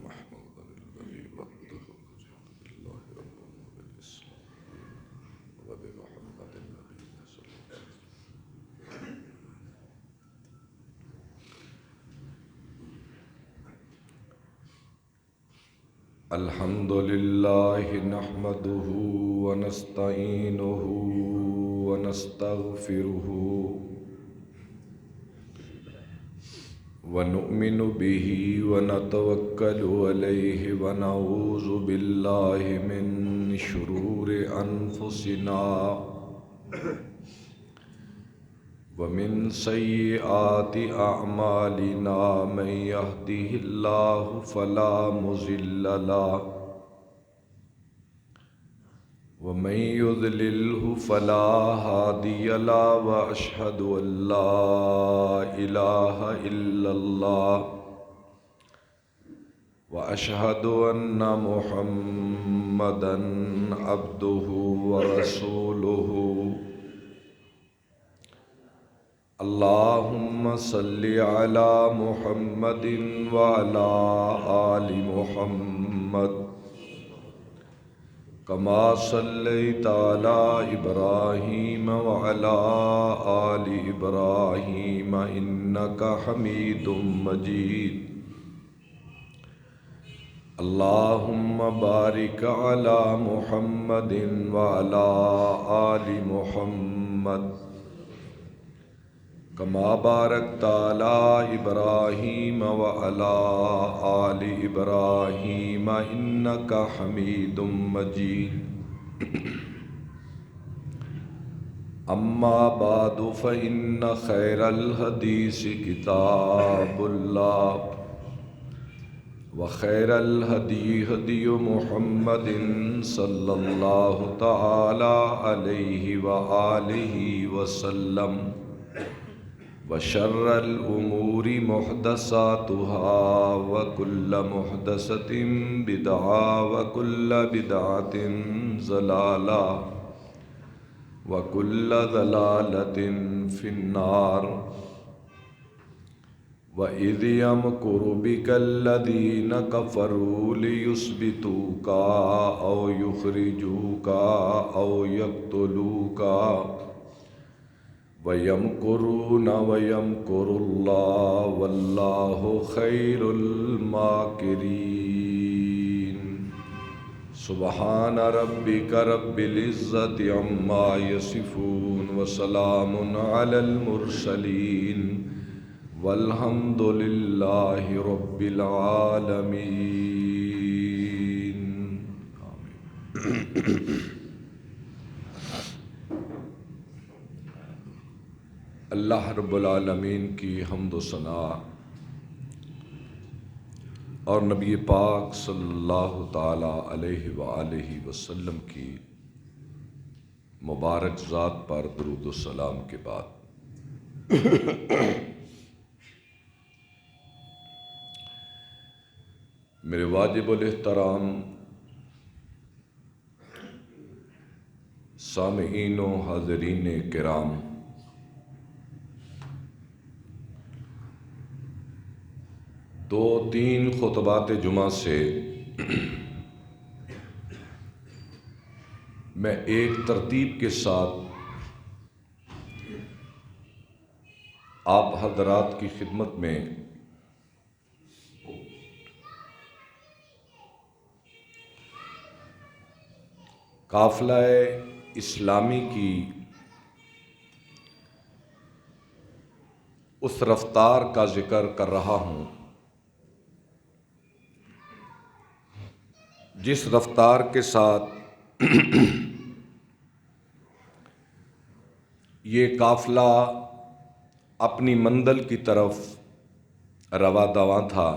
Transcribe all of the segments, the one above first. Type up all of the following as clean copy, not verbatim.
محمود الذي وحده رضيت بالله ربا وبالإسلام وبمحمد النبي صلى الله عليه وسلم. الحمد لله نحمده ونستعينه ونستغفره ونؤمن به ونتوكل عليه ونعوذ بالله من شرور أنفسنا ومن سيئات أعمالنا من يهده الله فلا مضل له ومن يضلله فلا هادي له وأشهد أن لا إله إلا الله وأشهد أن محمدًا عبده ورسوله. اللهم صل على محمد وعلى آل محمد كما صليت على إبراهيم وعلى آل إبراهيم إنك حميد مجيد. اللهم بارك على محمد وعلى آل محمد كما باركت على إبراهيم وعلى آل إبراهيم إنك حميد مجيد. أما بعد فإن خير الحديث كتاب الله وخير الهدي هدي محمد صلى الله تعالى عليه وآله وسلم وشر الأمور محدثاتها وكل محدثة بدعة وكل بدعة ضلالة وكل ضلالة في النار. وَإِذْ يَمْكُرُ بِكَ الَّذِينَ كَفَرُوا لِيُثْبِتُوكَ أَوْ يُخْرِجُوكَ أَوْ يَقْتُلُوكَ وَيَمْكُرُونَ وَيَمْكُرُ اللَّهُ وَاللَّهُ خَيْرُ الْمَاكِرِينَ. سبحان ربك رب العزة عما يصفون وسلام على المرسلين والحمد لله رب العالمين. اللہ رب العالمین کی حمد و ثنا اور نبی پاک صلی اللہ تعالی علیہ وآلہ وسلم کی مبارک ذات پر درود و سلام کے بعد میرے واجب الاحترام سامعین و حاضرین کرام، دو تین خطبات جمعہ سے میں ایک ترتیب کے ساتھ آپ حضرات کی خدمت میں قافلہ اسلامی کی اس رفتار کا ذکر کر رہا ہوں جس رفتار کے ساتھ یہ قافلہ اپنی منزل کی طرف رواں دواں تھا.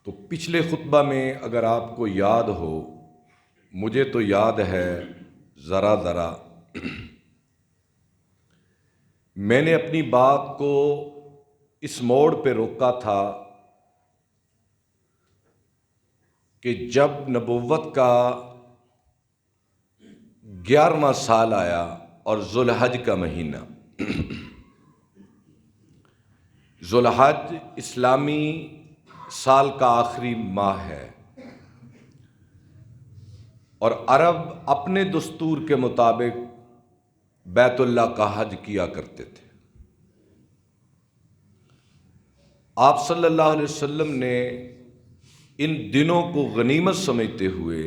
تو پچھلے خطبہ میں اگر آپ کو یاد ہو، مجھے تو یاد ہے ذرا ذرا، میں نے اپنی بات کو اس موڑ پہ روکا تھا کہ جب نبوت کا 11واں سال آیا اور ذوالحج کا مہینہ، ذوالحج اسلامی سال کا آخری ماہ ہے، اور عرب اپنے دستور کے مطابق بیت اللہ کا حج کیا کرتے تھے۔ آپ صلی اللہ علیہ وسلم نے ان دنوں کو غنیمت سمجھتے ہوئے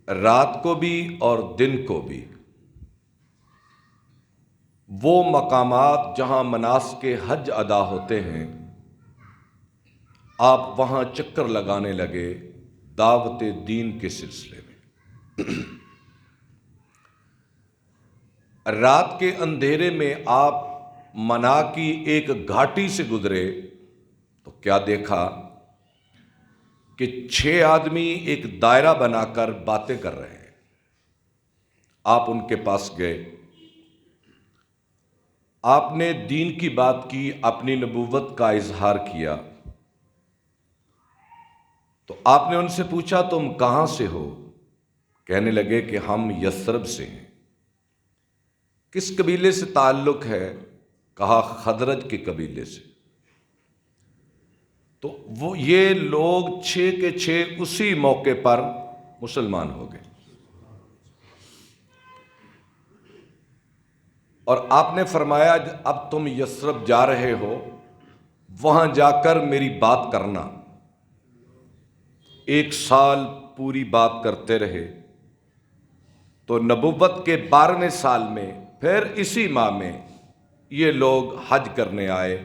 رات کو بھی اور دن کو بھی وہ مقامات جہاں مناسک حج ادا ہوتے ہیں آپ وہاں چکر لگانے لگے دعوت دین کے سلسلے میں۔ رات کے اندھیرے میں آپ منا کی ایک گھاٹی سے گزرے تو کیا دیکھا کہ 6 آدمی ایک دائرہ بنا کر باتیں کر رہے ہیں۔ آپ ان کے پاس گئے، آپ نے دین کی بات کی، اپنی نبوت کا اظہار کیا۔ تو آپ نے ان سے پوچھا تم کہاں سے ہو؟ کہنے لگے کہ ہم یثرب سے ہیں۔ کس قبیلے سے تعلق ہے؟ کہا خزرج کے قبیلے سے۔ تو یہ لوگ 6 کے 6 اسی موقع پر مسلمان ہو گئے، اور آپ نے فرمایا اب تم یثرب جا رہے ہو، وہاں جا کر میری بات کرنا۔ 1 سال پوری بات کرتے رہے، تو نبوت کے 12ویں سال میں پھر اسی ماہ میں یہ لوگ حج کرنے آئے،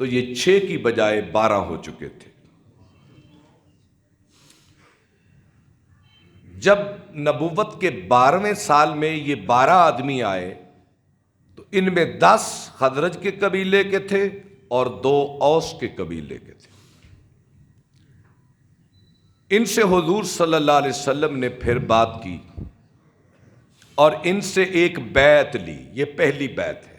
تو یہ 6 کی بجائے 12 ہو چکے تھے۔ جب نبوت کے 12ویں سال میں یہ 12 آدمی آئے تو ان میں 10 خزرج کے قبیلے کے تھے اور 2 اوس کے قبیلے کے تھے۔ ان سے حضور صلی اللہ علیہ وسلم نے پھر بات کی اور ان سے ایک بیعت لی۔ یہ پہلی بیعت ہے،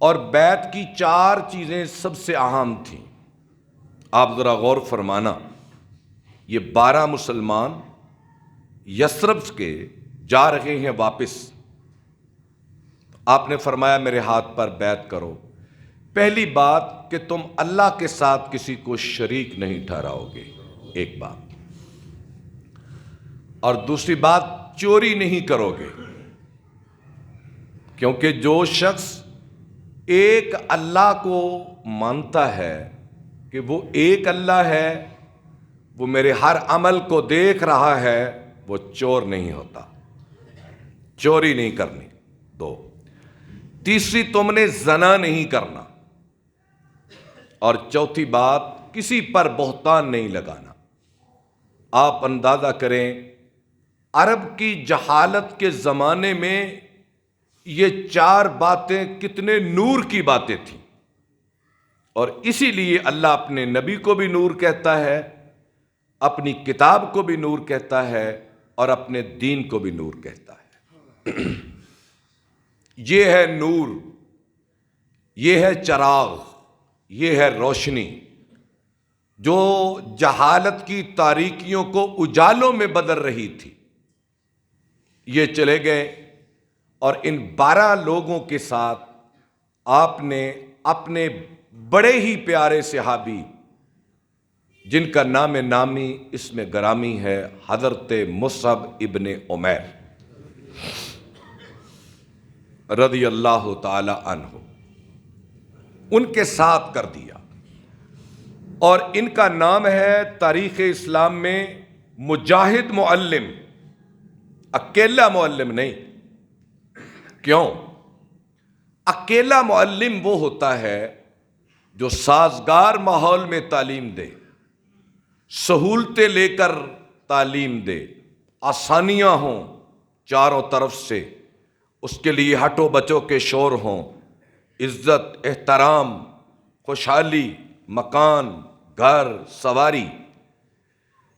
اور بیعت کی 4 چیزیں سب سے اہم تھیں۔ آپ ذرا غور فرمانا، یہ 12 مسلمان یثرب کے جا رہے ہیں واپس۔ آپ نے فرمایا میرے ہاتھ پر بیعت کرو۔ پہلی بات کہ تم اللہ کے ساتھ کسی کو شریک نہیں ٹھہراؤ گے، ایک بات، اور دوسری بات چوری نہیں کرو گے، کیونکہ جو شخص ایک اللہ کو مانتا ہے کہ وہ ایک اللہ ہے، وہ میرے ہر عمل کو دیکھ رہا ہے، وہ چور نہیں ہوتا، چوری نہیں کرنی۔ 2، تیسری تم نے زنا نہیں کرنا، اور چوتھی بات کسی پر بہتان نہیں لگانا۔ آپ اندازہ کریں عرب کی جہالت کے زمانے میں یہ 4 باتیں کتنے نور کی باتیں تھیں، اور اسی لیے اللہ اپنے نبی کو بھی نور کہتا ہے، اپنی کتاب کو بھی نور کہتا ہے، اور اپنے دین کو بھی نور کہتا ہے۔ یہ ہے نور، یہ ہے چراغ، یہ ہے روشنی جو جہالت کی تاریکیوں کو اجالوں میں بدل رہی تھی۔ یہ چلے گئے، اور ان 12 لوگوں کے ساتھ آپ نے اپنے بڑے ہی پیارے صحابی جن کا نام نامی اس میں گرامی ہے، حضرت مصعب ابن عمیر رضی اللہ تعالی عنہ، ان کے ساتھ کر دیا۔ اور ان کا نام ہے تاریخ اسلام میں مجاہد معلم، اکیلا معلم نہیں۔ کیوں؟ اکیلا معلم وہ ہوتا ہے جو سازگار ماحول میں تعلیم دے، سہولتیں لے کر تعلیم دے، آسانیاں ہوں چاروں طرف سے، اس کے لیے ہٹو بچوں کے شور ہوں، عزت، احترام، خوشحالی، مکان، گھر، سواری۔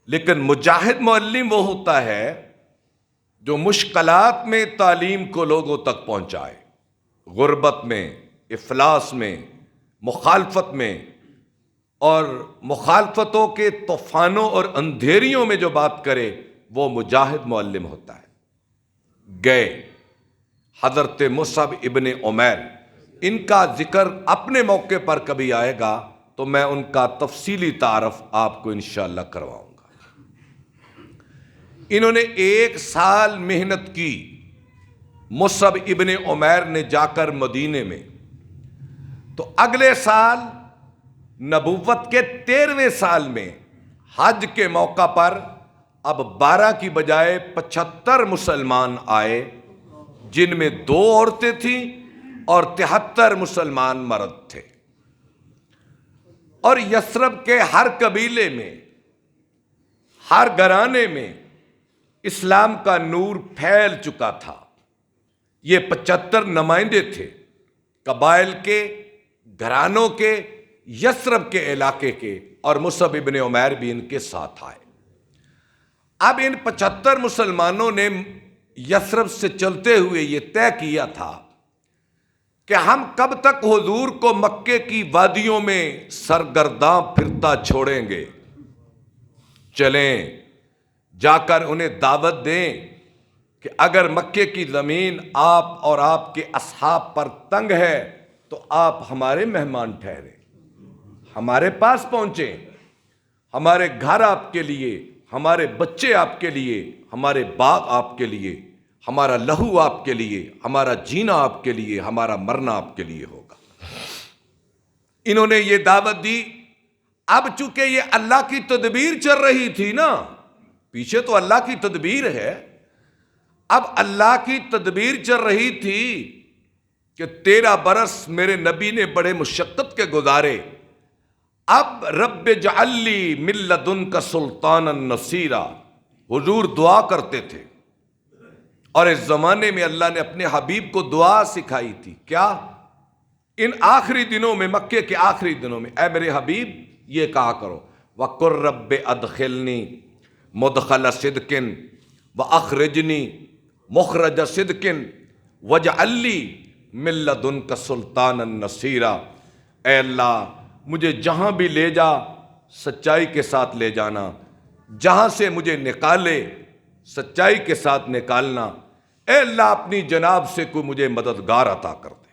لیکن مجاہد معلم وہ ہوتا ہے جو مشکلات میں تعلیم کو لوگوں تک پہنچائے، غربت میں، افلاس میں، مخالفت میں، اور مخالفتوں کے طوفانوں اور اندھیریوں میں جو بات کرے وہ مجاہد معلم ہوتا ہے۔ گئے حضرت مصعب ابن عمیر ان کا ذکر اپنے موقع پر کبھی آئے گا تو میں ان کا تفصیلی تعارف آپ کو انشاءاللہ کرواؤں گا۔ انہوں نے 1 سال محنت کی، مصعب ابن عمیر نے جا کر مدینے میں، تو اگلے سال نبوت کے 13ویں سال میں حج کے موقع پر اب 12 کی بجائے 75 مسلمان آئے، جن میں 2 عورتیں تھیں اور 73 مسلمان مرد تھے، اور یثرب کے ہر قبیلے میں، ہر گھرانے میں اسلام کا نور پھیل چکا تھا۔ یہ 75 نمائندے تھے، قبائل کے، گھرانوں کے، یثرب کے علاقے کے، اور مصعب ابن عمیر بھی ان کے ساتھ آئے۔ اب ان 75 مسلمانوں نے یثرب سے چلتے ہوئے یہ طے کیا تھا کہ ہم کب تک حضور کو مکے کی وادیوں میں سرگرداں پھرتا چھوڑیں گے، چلیں جا کر انہیں دعوت دیں کہ اگر مکے کی زمین آپ اور آپ کے اصحاب پر تنگ ہے تو آپ ہمارے مہمان ٹھہریں، ہمارے پاس پہنچیں، ہمارے گھر آپ کے لیے، ہمارے بچے آپ کے لیے، ہمارے باغ آپ کے لیے، ہمارا لہو آپ کے لیے، ہمارا جینا آپ کے لیے، ہمارا مرنا آپ کے لیے ہوگا۔ انہوں نے یہ دعوت دی۔ اب چونکہ یہ اللہ کی تدبیر چل رہی تھی نا، پیچھے تو اللہ کی تدبیر ہے، اب اللہ کی تدبیر چل رہی تھی کہ 13 برس میرے نبی نے بڑے مشقت کے گزارے، اب رب اجعل لی من لدنک سلطانا نصیرا حضور دعا کرتے تھے، اور اس زمانے میں اللہ نے اپنے حبیب کو دعا سکھائی تھی۔ کیا؟ ان آخری دنوں میں، مکے کے آخری دنوں میں، اے میرے حبیب یہ کہا کرو، وَقُلْ رَبِّ أَدْخِلْنِي مُدْخَلَ صِدْقٍ وَأَخْرِجْنِي مُخْرَجَ صِدْقٍ وَاجْعَل لِّي مِن لَّدُنْكَ سُلْطَانًا نَصِيرًا۔ اے اللہ مجھے جہاں بھی لے جا سچائی کے ساتھ لے جانا، جہاں سے مجھے نکالے سچائی کے ساتھ نکالنا، اے اللہ اپنی جناب سے کوئی مجھے مددگار عطا کر دے۔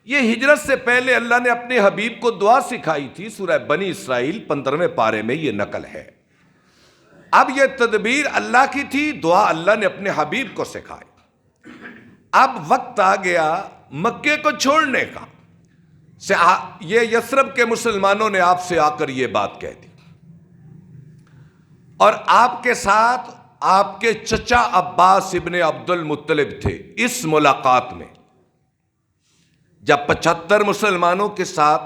یہ ہجرت سے پہلے اللہ نے اپنے حبیب کو دعا سکھائی تھی، سورہ بنی اسرائیل 15ویں پارے میں یہ نقل ہے۔ اب یہ تدبیر اللہ کی تھی، دعا اللہ نے اپنے حبیب کو سکھائی۔ اب وقت آ گیا مکے کو چھوڑنے کا۔ یہ یثرب کے مسلمانوں نے آپ سے آ کر یہ بات کہہ دی، اور آپ کے ساتھ آپ کے چچا عباس ابن عبد المطلب تھے۔ اس ملاقات میں جب 75 مسلمانوں کے ساتھ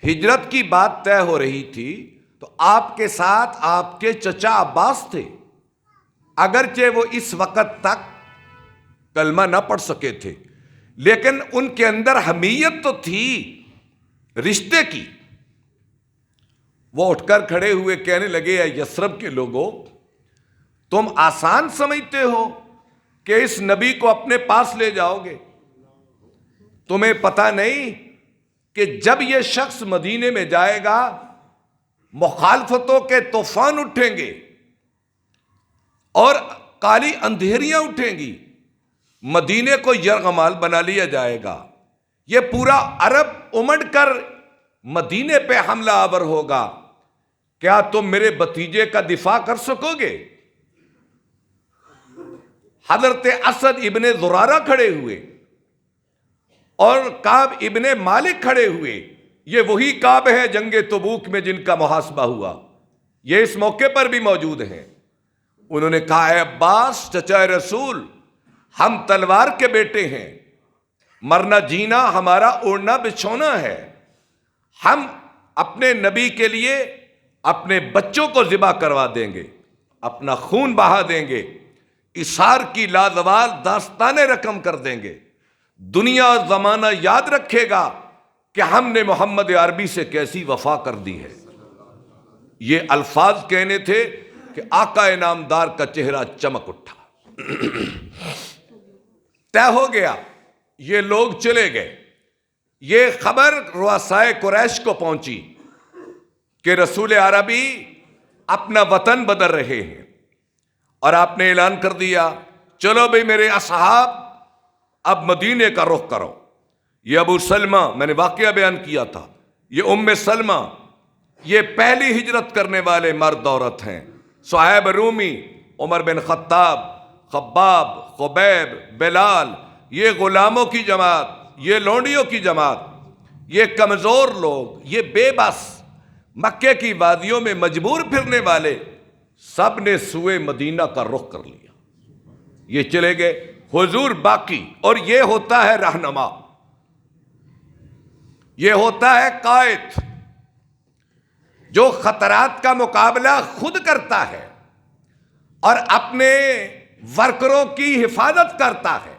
ہجرت کی بات طے ہو رہی تھی تو آپ کے ساتھ آپ کے چچا عباس تھے، اگرچہ وہ اس وقت تک کلمہ نہ پڑھ سکے تھے، لیکن ان کے اندر حمیت تو تھی رشتے کی۔ وہ اٹھ کر کھڑے ہوئے کہنے لگے، اے یثرب کے لوگوں، تم آسان سمجھتے ہو کہ اس نبی کو اپنے پاس لے جاؤ گے؟ تمہیں پتہ نہیں کہ جب یہ شخص مدینے میں جائے گا مخالفتوں کے طوفان اٹھیں گے اور کالی اندھیریاں اٹھیں گی، مدینے کو یرغمال بنا لیا جائے گا، یہ پورا عرب امڑ کر مدینے پہ حملہ آور ہوگا، کیا تم میرے بھتیجے کا دفاع کر سکو گے؟ حضرت اسد ابن زرارہ کھڑے ہوئے اور کعب ابن مالک کھڑے ہوئے۔ یہ وہی کعب ہے جنگ تبوک میں جن کا محاسبہ ہوا، یہ اس موقع پر بھی موجود ہیں۔ انہوں نے کہا، اے عباس چچا رسول، ہم تلوار کے بیٹے ہیں، مرنا جینا ہمارا اوڑھنا بچھونا ہے، ہم اپنے نبی کے لیے اپنے بچوں کو ذبح کروا دیں گے، اپنا خون بہا دیں گے، اثار کی لازوال داستانیں رقم کر دیں گے، دنیا اور زمانہ یاد رکھے گا کہ ہم نے محمد عربی سے کیسی وفا کر دی ہے۔ یہ الفاظ کہنے تھے کہ آقا انعامدار کا چہرہ چمک اٹھا۔ طے ہو گیا، یہ لوگ چلے گئے۔ یہ خبر رؤسائے قریش کو پہنچی کہ رسول عربی اپنا وطن بدل رہے ہیں، اور آپ نے اعلان کر دیا، چلو بھئی میرے اصحاب اب مدینے کا رخ کرو۔ یہ ابو سلمہ میں نے واقعہ بیان کیا تھا، یہ ام سلمہ، یہ پہلی ہجرت کرنے والے مرد عورت ہیں۔ صہیب رومی، عمر بن خطاب، خباب، خبیب، بلال، یہ غلاموں کی جماعت، یہ لونڈیوں کی جماعت، یہ کمزور لوگ، یہ بے بس، مکے کی وادیوں میں مجبور پھرنے والے، سب نے سوئے مدینہ کا رخ کر لیا، یہ چلے گئے، حضور باقی۔ اور یہ ہوتا ہے رہنما، یہ ہوتا ہے قائد، جو خطرات کا مقابلہ خود کرتا ہے اور اپنے ورکروں کی حفاظت کرتا ہے،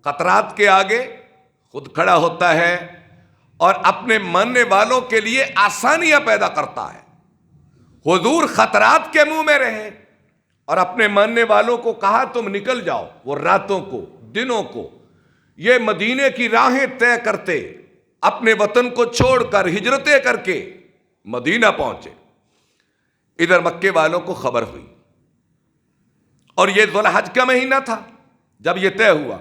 خطرات کے آگے خود کھڑا ہوتا ہے اور اپنے ماننے والوں کے لیے آسانیاں پیدا کرتا ہے۔ حضور خطرات کے منہ میں رہے اور اپنے ماننے والوں کو کہا تم نکل جاؤ، وہ راتوں کو، دنوں کو یہ مدینے کی راہیں طے کرتے، اپنے وطن کو چھوڑ کر ہجرتیں کر کے مدینہ پہنچے۔ ادھر مکے والوں کو خبر ہوئی، اور یہ ذو الحج کا مہینہ تھا جب یہ طے ہوا۔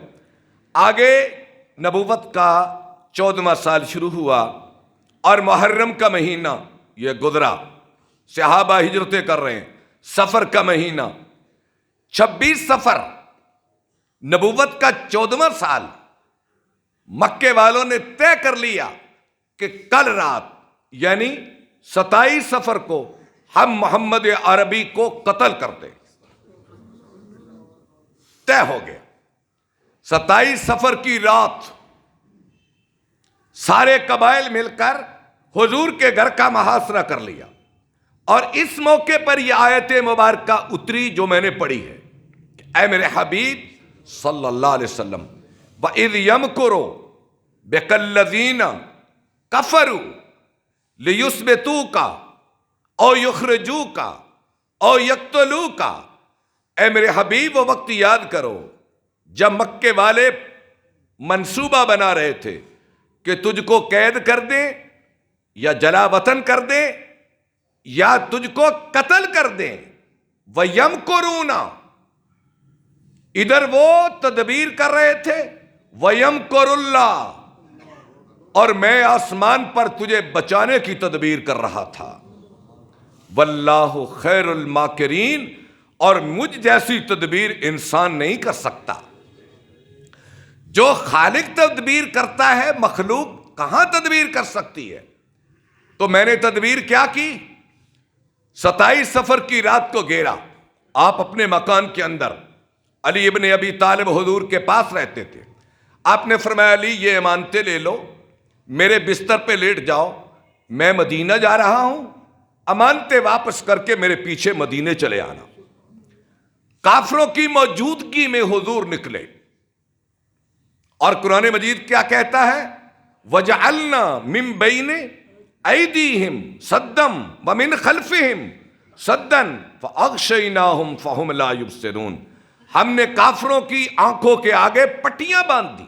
آگے نبوت کا 14واں سال شروع ہوا اور محرم کا مہینہ یہ گزرا، صحابہ ہجرتیں کر رہے ہیں، سفر کا مہینہ 26 سفر، نبوت کا 14واں سال۔ مکے والوں نے طے کر لیا کہ کل رات یعنی 27 سفر کو ہم محمد عربی کو قتل کر دیں۔ طے ہو گیا 27 سفر کی رات سارے قبائل مل کر حضور کے گھر کا محاصرہ کر لیا، اور اس موقع پر یہ آیت مبارکہ اتری جو میں نے پڑھی ہے کہ اے میرے حبیب صلی اللہ علیہ وسلم، وَإِذْ يَمْكُرُ بِكَ الَّذِينَ كَفَرُوا لِيُثْبِتُوكَ أَوْ يُخْرِجُوكَ أَوْ يَقْتُلُوكَ۔ اے میرے حبیب وہ وقت یاد کرو جب مکے والے منصوبہ بنا رہے تھے کہ تجھ کو قید کر دیں یا جلا وطن کر دیں یا تجھ کو قتل کر دیں۔ وَيَمْكُرُونَ، ادھر وہ تدبیر کر رہے تھے، وَيَمْكُرُ اللَّهُ، اور میں آسمان پر تجھے بچانے کی تدبیر کر رہا تھا۔ وَاللَّهُ خَيْرُ الْمَاكِرِينَ، اور مجھ جیسی تدبیر انسان نہیں کر سکتا۔ جو خالق تدبیر کرتا ہے مخلوق کہاں تدبیر کر سکتی ہے؟ تو میں نے تدبیر کیا کی؟ 27 سفر کی رات کو گھیرا، آپ اپنے مکان کے اندر، علی ابن ابی طالب حضور کے پاس رہتے تھے، آپ نے فرمایا علی یہ امانتیں لے لو، میرے بستر پہ لیٹ جاؤ، میں مدینہ جا رہا ہوں، امانتیں واپس کر کے میرے پیچھے مدینے چلے آنا۔ کافروں کی موجودگی میں حضور نکلے، اور قرآن مجید کیا کہتا ہے؟ وَجَعَلْنَا مِن بَيْنِ أَيْدِيهِمْ سَدًّا وَمِنْ خَلْفِهِمْ سَدًّا فَأَغْشَيْنَاهُمْ فَهُمْ لَا يُبْصِرُونَ۔ ہم نے کافروں کی آنکھوں کے آگے پٹیاں باندھ دی،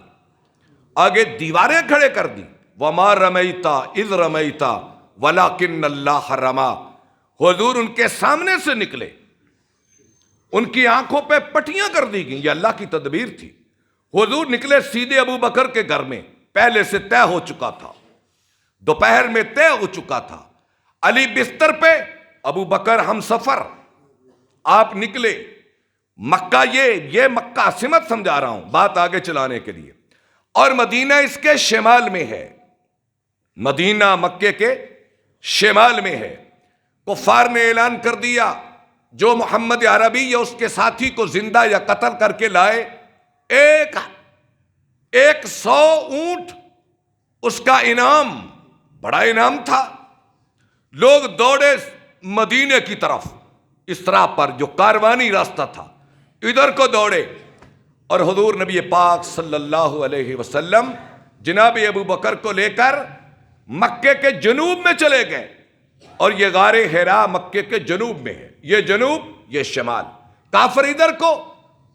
آگے دیواریں کھڑے کر دی۔ وَمَا رَمَيْتَ إِذْ رَمَيْتَ وَلَكِنَّ اللَّهَ رَمَى، حضور ان کے سامنے سے نکلے، ان کی آنکھوں پہ پٹیاں کر دی گئیں، یہ اللہ کی تدبیر تھی۔ حضور نکلے سیدھے ابو بکر کے گھر میں، پہلے سے طے ہو چکا تھا، دوپہر میں طے ہو چکا تھا، علی بستر پہ، ابو بکر ہم سفر، آپ نکلے مکہ، یہ مکہ سمت سمجھا رہا ہوں بات آگے چلانے کے لیے، اور مدینہ اس کے شمال میں ہے، مدینہ مکے کے شمال میں ہے۔ کفار نے اعلان کر دیا جو محمد عربی یا اس کے ساتھی کو زندہ یا قتل کر کے لائے، 100 اونٹ اس کا انعام، بڑا انعام تھا۔ لوگ دوڑے مدینے کی طرف، اس طرح پر جو کاروانی راستہ تھا ادھر کو دوڑے، اور حضور نبی پاک صلی اللہ علیہ وسلم جناب ابو بکر کو لے کر مکے کے جنوب میں چلے گئے، اور یہ غار حرا مکے کے جنوب میں ہے، یہ جنوب یہ شمال، کافر ادھر کو،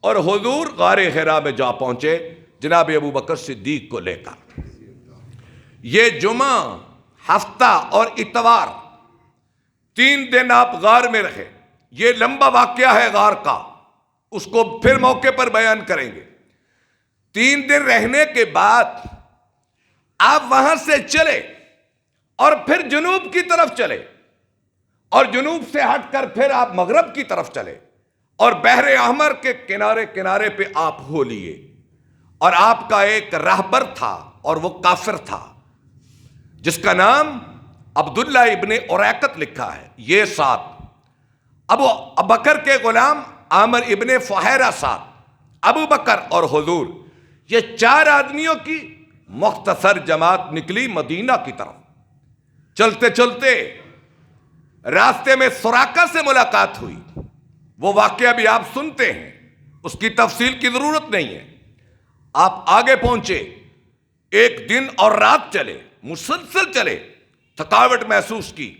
اور حضور غار حرا میں جا پہنچے جناب ابو بکر صدیق کو لے کر۔ یہ جمعہ، ہفتہ اور اتوار 3 دن آپ غار میں رہے، یہ لمبا واقعہ ہے غار کا، اس کو پھر موقع پر بیان کریں گے۔ 3 دن رہنے کے بعد آپ وہاں سے چلے اور پھر جنوب کی طرف چلے اور جنوب سے ہٹ کر پھر آپ مغرب کی طرف چلے اور بحر احمر کے کنارے کنارے پہ آپ ہو لیے. اور آپ کا ایک راہبر تھا اور وہ کافر تھا جس کا نام عبداللہ ابن اریقط لکھا ہے. یہ ساتھ ابو بکر کے غلام عامر ابن فہیرہ ساتھ ابو بکر اور حضور، یہ 4 آدمیوں کی مختصر جماعت نکلی مدینہ کی طرف. چلتے چلتے راستے میں سراقہ سے ملاقات ہوئی. وہ واقعہ بھی آپ سنتے ہیں، اس کی تفصیل کی ضرورت نہیں ہے. آپ آگے پہنچے، 1 دن اور رات چلے، مسلسل چلے، تھکاوٹ محسوس کی.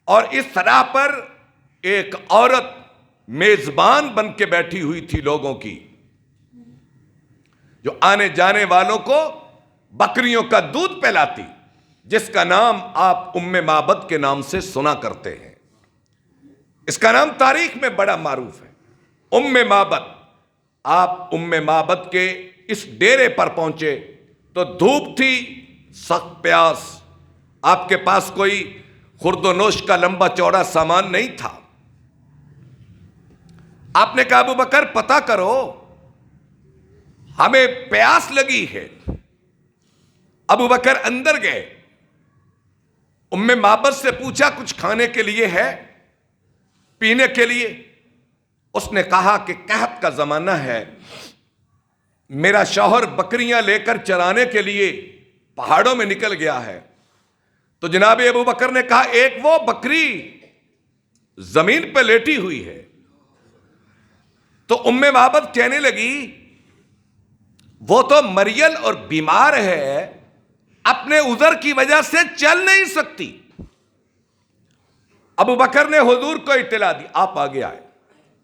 اور اس راہ پر ایک عورت میزبان بن کے بیٹھی ہوئی تھی لوگوں کی، جو آنے جانے والوں کو بکریوں کا دودھ پلاتی، جس کا نام آپ ام معبد کے نام سے سنا کرتے ہیں. اس کا نام تاریخ میں بڑا معروف ہے، ام معبد. آپ ام معبد کے اس ڈیرے پر پہنچے تو دھوپ تھی، سخت پیاس. آپ کے پاس کوئی خورد و نوش کا لمبا چوڑا سامان نہیں تھا. آپ نے کہا ابو بکر پتہ کرو، ہمیں پیاس لگی ہے. ابو بکر اندر گئے، ام معبد سے پوچھا کچھ کھانے کے لیے ہے، پینے کے لیے؟ اس نے کہا کہ قحط کا زمانہ ہے، میرا شوہر بکریاں لے کر چرانے کے لیے پہاڑوں میں نکل گیا ہے. تو جناب ابو بکر نے کہا ایک وہ بکری زمین پہ لیٹی ہوئی ہے. تو ام معبد کہنے لگی وہ تو مریل اور بیمار ہے، اپنے عذر کی وجہ سے چل نہیں سکتی. ابو بکر نے حضور کو اطلاع دی، آپ آگے آئے.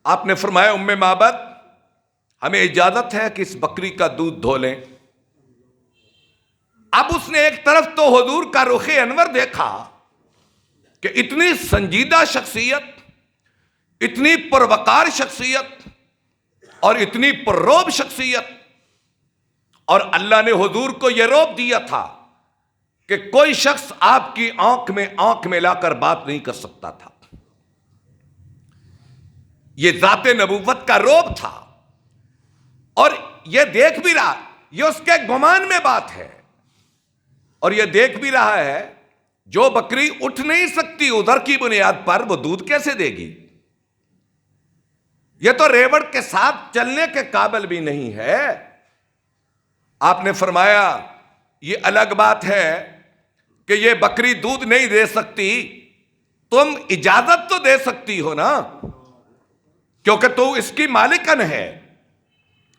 آپ نے فرمایا ام معبد ہمیں اجازت ہے کہ اس بکری کا دودھ دھو لیں. اب اس نے ایک طرف تو حضور کا رخ انور دیکھا کہ اتنی سنجیدہ شخصیت، اتنی پروقار شخصیت اور اتنی پرروب شخصیت، اور اللہ نے حضور کو یہ روب دیا تھا کہ کوئی شخص آپ کی آنکھ میں آنکھ ملا کر بات نہیں کر سکتا تھا. یہ ذات نبوت کا روب تھا. اور یہ دیکھ بھی رہا، یہ اس کے گمان میں بات ہے، اور یہ دیکھ بھی رہا ہے جو بکری اٹھ نہیں سکتی ادھر کی بنیاد پر وہ دودھ کیسے دے گی؟ یہ تو ریوڑ کے ساتھ چلنے کے قابل بھی نہیں ہے. آپ نے فرمایا یہ الگ بات ہے کہ یہ بکری دودھ نہیں دے سکتی، تم اجازت تو دے سکتی ہو نا، کیونکہ تو اس کی مالکن ہے.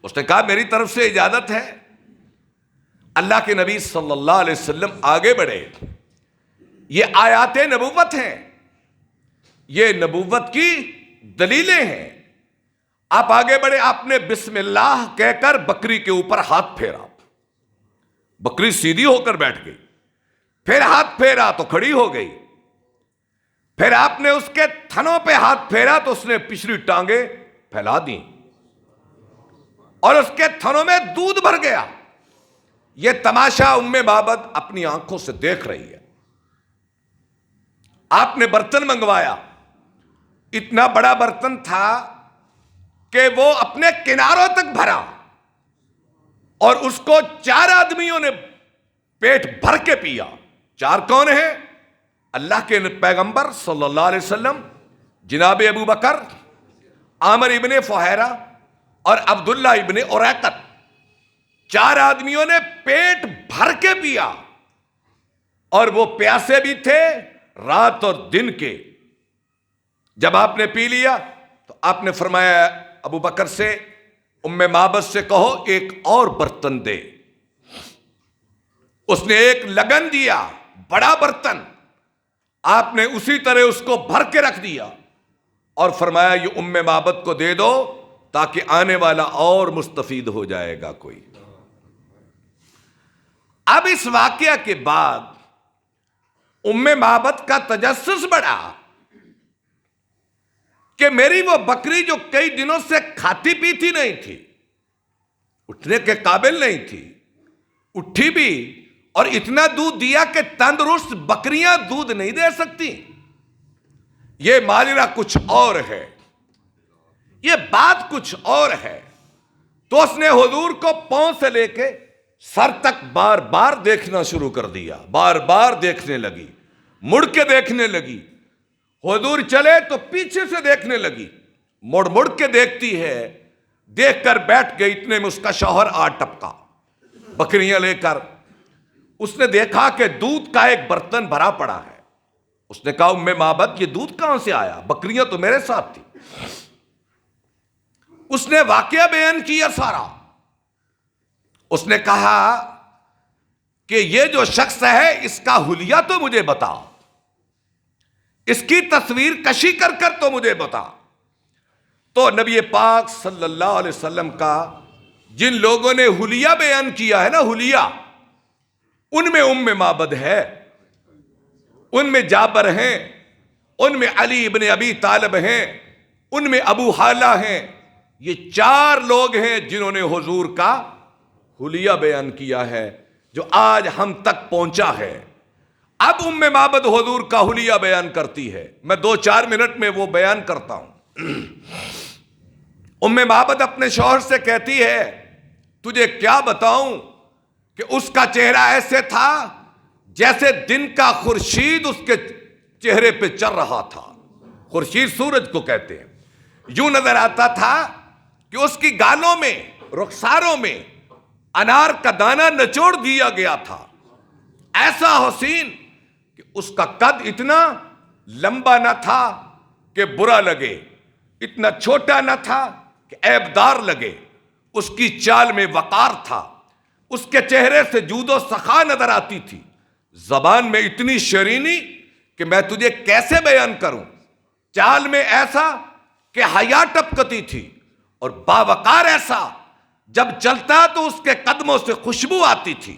اس نے کہا میری طرف سے اجازت ہے. اللہ کے نبی صلی اللہ علیہ وسلم آگے بڑھے. یہ آیات نبوت ہیں، یہ نبوت کی دلیلیں ہیں. آپ آگے بڑھے، آپ نے بسم اللہ کہہ کر بکری کے اوپر ہاتھ پھیرا. بکری سیدھی ہو کر بیٹھ گئی. پھر ہاتھ پھیرا تو کھڑی ہو گئی. پھر آپ نے اس کے تھنوں پہ ہاتھ پھیرا تو اس نے پچھلی ٹانگیں پھیلا دیں اور اس کے تھنوں میں دودھ بھر گیا. یہ تماشا ام معبد اپنی آنکھوں سے دیکھ رہی ہے. آپ نے برتن منگوایا. اتنا بڑا برتن تھا کہ وہ اپنے کناروں تک بھرا، اور اس کو 4 آدمیوں نے پیٹ بھر کے پیا. 4 کون ہیں؟ اللہ کے پیغمبر صلی اللہ علیہ وسلم، جناب ابو بکر، عامر ابن فہیرہ اور عبداللہ ابن اریقط. 4 آدمیوں نے پیٹ بھر کے پیا، اور وہ پیاسے بھی تھے رات اور دن کے. جب آپ نے پی لیا تو آپ نے فرمایا ابو بکر سے، ام معبد سے کہو ایک اور برتن دے. اس نے ایک لگن دیا، بڑا برتن. آپ نے اسی طرح اس کو بھر کے رکھ دیا اور فرمایا یہ ام معبد کو دے دو تاکہ آنے والا اور مستفید ہو جائے گا کوئی. اب اس واقعہ کے بعد ام معبد کا تجسس بڑھا کہ میری وہ بکری جو کئی دنوں سے کھاتی پیتی نہیں تھی، اٹھنے کے قابل نہیں تھی، اٹھی بھی اور اتنا دودھ دیا کہ تندرست بکریاں دودھ نہیں دے سکتی. یہ ماجرا کچھ اور ہے, یہ بات کچھ اور ہے. تو اس نے حضور کو پاؤں سے لے کے سر تک بار بار دیکھنا شروع کر دیا, بار بار دیکھنے لگی, مڑ کے دیکھنے لگی. حضور چلے تو پیچھے سے دیکھنے لگی, مڑ مڑ کے دیکھتی ہے. دیکھ کر بیٹھ گئی, اتنے میں اس کا شوہر آ ٹپکا بکریاں لے کر. اس نے دیکھا کہ دودھ کا ایک برتن بھرا پڑا ہے. اس نے کہا ام معبد یہ دودھ کہاں سے آیا؟ بکریاں تو میرے ساتھ تھی. اس نے واقعہ بیان کیا سارا. اس نے کہا کہ یہ جو شخص ہے اس کا حلیہ تو مجھے بتا, اس کی تصویر کشی کر کر تو مجھے بتا. تو نبی پاک صلی اللہ علیہ وسلم کا جن لوگوں نے حلیہ بیان کیا ہے نا, حلیہ, ان میں ام معبد ہے, ان میں جابر ہیں, ان میں علی ابن ابی طالب ہیں, ان میں ابو حالہ ہیں. یہ 4 لوگ ہیں جنہوں نے حضور کا حلیہ بیان کیا ہے جو آج ہم تک پہنچا ہے. اب ام معبد حضور کا حلیہ بیان کرتی ہے. میں 2-4 منٹ میں وہ بیان کرتا ہوں. ام معبد اپنے شوہر سے کہتی ہے تجھے کیا بتاؤں کہ اس کا چہرہ ایسے تھا جیسے دن کا خورشید اس کے چہرے پہ چل رہا تھا. خورشید سورج کو کہتے ہیں. یوں نظر آتا تھا کہ اس کی گالوں میں, رخساروں میں انار کا دانہ نچوڑ دیا گیا تھا. ایسا حسین کہ اس کا قد اتنا لمبا نہ تھا کہ برا لگے, اتنا چھوٹا نہ تھا کہ عیبدار لگے. اس کی چال میں وقار تھا. اس کے چہرے سے جود و سخا نظر آتی تھی. زبان میں اتنی شیرینی کہ میں تجھے کیسے بیان کروں. چال میں ایسا کہ حیا ٹپکتی تھی, اور باوقار ایسا جب چلتا تو اس کے قدموں سے خوشبو آتی تھی.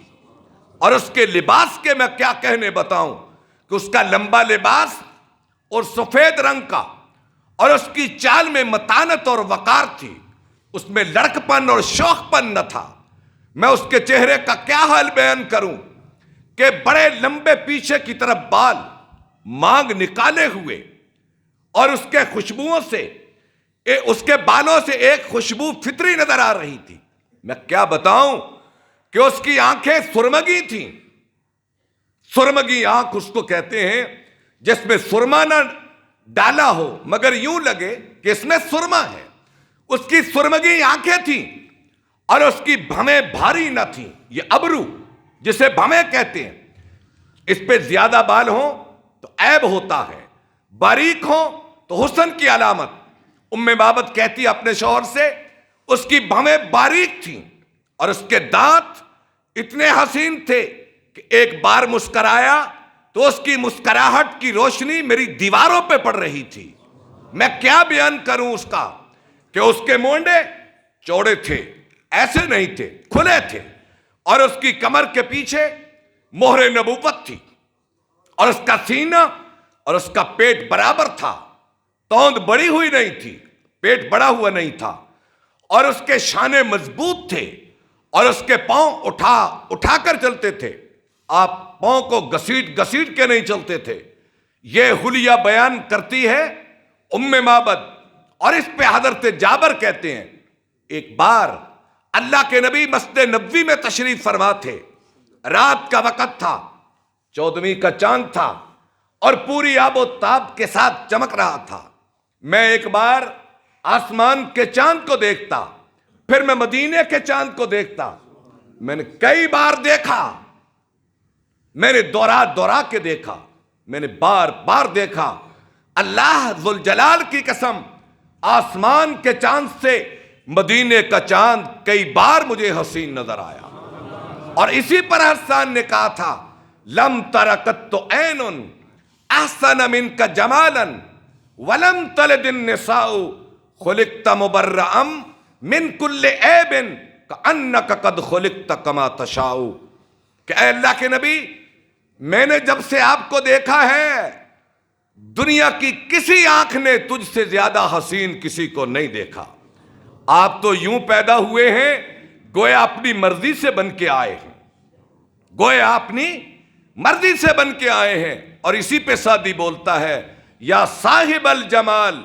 اور اس کے لباس کے میں کیا کہنے بتاؤں کہ اس کا لمبا لباس اور سفید رنگ کا, اور اس کی چال میں متانت اور وقار تھی. اس میں لڑکپن اور شوخ پن نہ تھا. میں اس کے چہرے کا کیا حال بیان کروں کہ بڑے لمبے پیچھے کی طرف بال, مانگ نکالے ہوئے, اور اس کے خوشبوؤں سے, اس کے بالوں سے ایک خوشبو فطری نظر آ رہی تھی. میں کیا بتاؤں کہ اس کی آنکھیں سرمگی تھیں. سرمگی آنکھ اس کو کہتے ہیں جس میں سرما نہ ڈالا ہو مگر یوں لگے کہ اس میں سرما ہے. اس کی سرمگی آنکھیں تھیں, اور اس کی بھمیں بھاری نہ تھیں. یہ ابرو جسے بھمیں کہتے ہیں, اس پہ زیادہ بال ہوں تو عیب ہوتا ہے, باریک ہوں تو حسن کی علامت. ام معبد کہتی اپنے شوہر سے اس کی بھمیں باریک تھیں, اور اس کے دانت اتنے حسین تھے کہ ایک بار مسکرایا تو اس کی مسکراہٹ کی روشنی میری دیواروں پہ پڑ رہی تھی. میں کیا بیان کروں اس کا کہ اس کے مونڈے چوڑے تھے, ایسے نہیں تھے, کھلے تھے, اور اس کی کمر کے پیچھے مہر نبوت تھی, اور اس کا سینہ اور اس کا پیٹ برابر تھا. توند بڑی ہوئی نہیں تھی, پیٹ بڑا ہوا نہیں تھا, اور اس کے شانے مضبوط تھے, اور اس کے پاؤں اٹھا کر چلتے تھے. آپ پاؤں کو گسیٹ کے نہیں چلتے تھے. یہ حلیہ بیان کرتی ہے ام معبد, اور اس پہ حضرت جابر کہتے ہیں ایک بار اللہ کے نبی مسجد نبوی میں تشریف فرما تھے. رات کا وقت تھا, 14ویں کا چاند تھا, اور پوری آب و تاب کے ساتھ چمک رہا تھا. میں ایک بار آسمان کے چاند کو دیکھتا, پھر میں مدینے کے چاند کو دیکھتا. میں نے کئی بار دیکھا, میں نے دورا کے دیکھا, میں نے بار بار دیکھا. اللہ ذوالجلال کی قسم, آسمان کے چاند سے مدینے کا چاند کئی بار مجھے حسین نظر آیا. اور اسی پر حسان نے کہا تھا لم ترکت عین احسن منک جمالا ولم تلد النساء خلقت مبرئا من کل عیب کانک قد خلقت کما تشاء. کہ اے اللہ کے نبی, میں نے جب سے آپ کو دیکھا ہے دنیا کی کسی آنکھ نے تجھ سے زیادہ حسین کسی کو نہیں دیکھا. آپ تو یوں پیدا ہوئے ہیں گویا اپنی مرضی سے بن کے آئے ہیں, گویا اپنی مرضی سے بن کے آئے ہیں. اور اسی پہ سعدی بولتا ہے یا صاحب الجمال،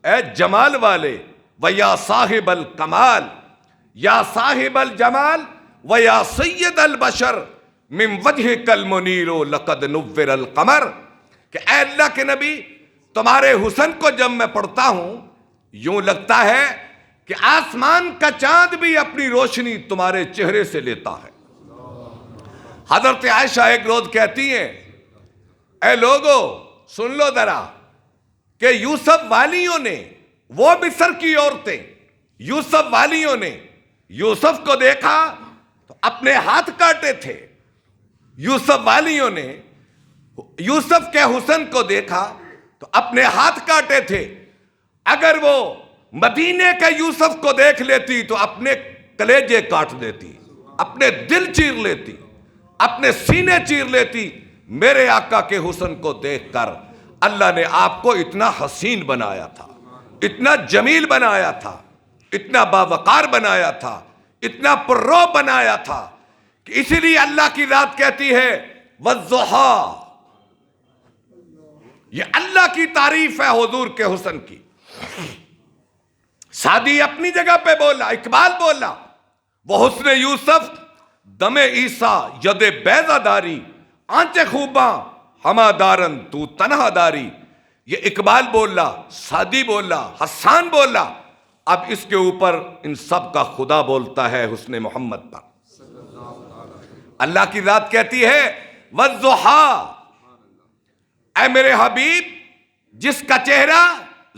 اے جمال والے، و یا صاحب الکمال، یا صاحب الجمال و یا سید البشر من وجہک المنیر لقد نور القمر، کہ اے اللہ کے نبی تمہارے حسن کو جب میں پڑھتا ہوں یوں لگتا ہے کہ آسمان کا چاند بھی اپنی روشنی تمہارے چہرے سے لیتا ہے. حضرت عائشہ ایک روز کہتی ہیں اے لوگو سن لو ذرا کہ یوسف والیوں نے، وہ مصر کی عورتیں یوسف والیوں نے یوسف کو دیکھا تو اپنے ہاتھ کاٹے تھے. یوسف والیوں نے یوسف کے حسن کو دیکھا تو اپنے ہاتھ کاٹے تھے. اگر وہ مدینے کے یوسف کو دیکھ لیتی تو اپنے کلیجے کاٹ دیتی، اپنے دل چیر لیتی، اپنے سینے چیر لیتی. میرے آقا کے حسن کو دیکھ کر اللہ نے آپ کو اتنا حسین بنایا تھا، اتنا جمیل بنایا تھا، اتنا باوقار بنایا تھا، اتنا پررو بنایا تھا کہ اسی لیے اللہ کی ذات کہتی ہے والضحیٰ. یہ اللہ کی تعریف ہے حضور کے حسن کی. سعدی اپنی جگہ پہ بولا، اقبال بولا وہ حسن یوسف دم عیسیٰ ید بیضہ داری، آنچ خوباں ہما دارن تو تنہا داری. یہ اقبال بولا، سعدی بولا، حسان بولا. اب اس کے اوپر ان سب کا خدا بولتا ہے حسن محمد پر. اللہ کی ذات کہتی ہے والضحیٰ، اے میرے حبیب جس کا چہرہ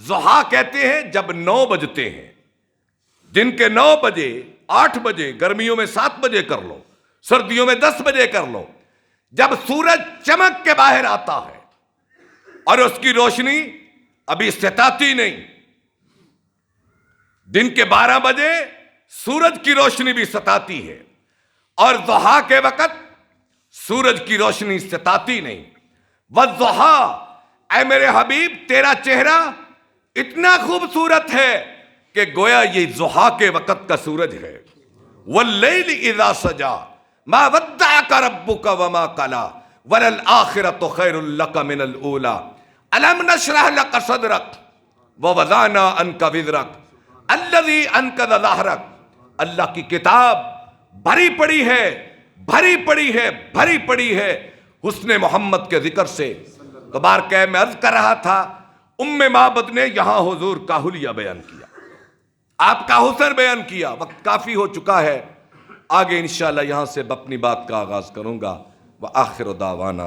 ضحیٰ کہتے ہیں جب 9 بجتے ہیں، دن کے 9 بجے، 8 بجے، گرمیوں میں 7 بجے کر لو، سردیوں میں 10 بجے کر لو، جب سورج چمک کے باہر آتا ہے اور اس کی روشنی ابھی ستاتی نہیں. دن کے 12 بجے سورج کی روشنی بھی ستاتی ہے اور ضحیٰ کے وقت سورج کی روشنی ستاتی نہیں. والضحیٰ، اے میرے حبیب تیرا چہرہ اتنا خوبصورت ہے کہ گویا یہ ضحیٰ کے وقت کا سورج ہے. واللیل اذا سجا ما ودعک ربک وما قلا وللآخرۃ خیر لک من الاولی الم نشرح لک صدرک ووضعنا عنک وزرک الذی انقض ظہرک. اللہ کی کتاب بھری پڑی ہے، بھری پڑی ہے، بھری پڑی ہے حسن محمد کے ذکر سے. تو بار کہ میں عرض کر رہا تھا ام معبد نے یہاں حضور کا حلیہ بیان کیا، آپ کا حسن بیان کیا. وقت کافی ہو چکا ہے، آگے انشاءاللہ یہاں سے اپنی بات کا آغاز کروں گا. وآخر دعوانا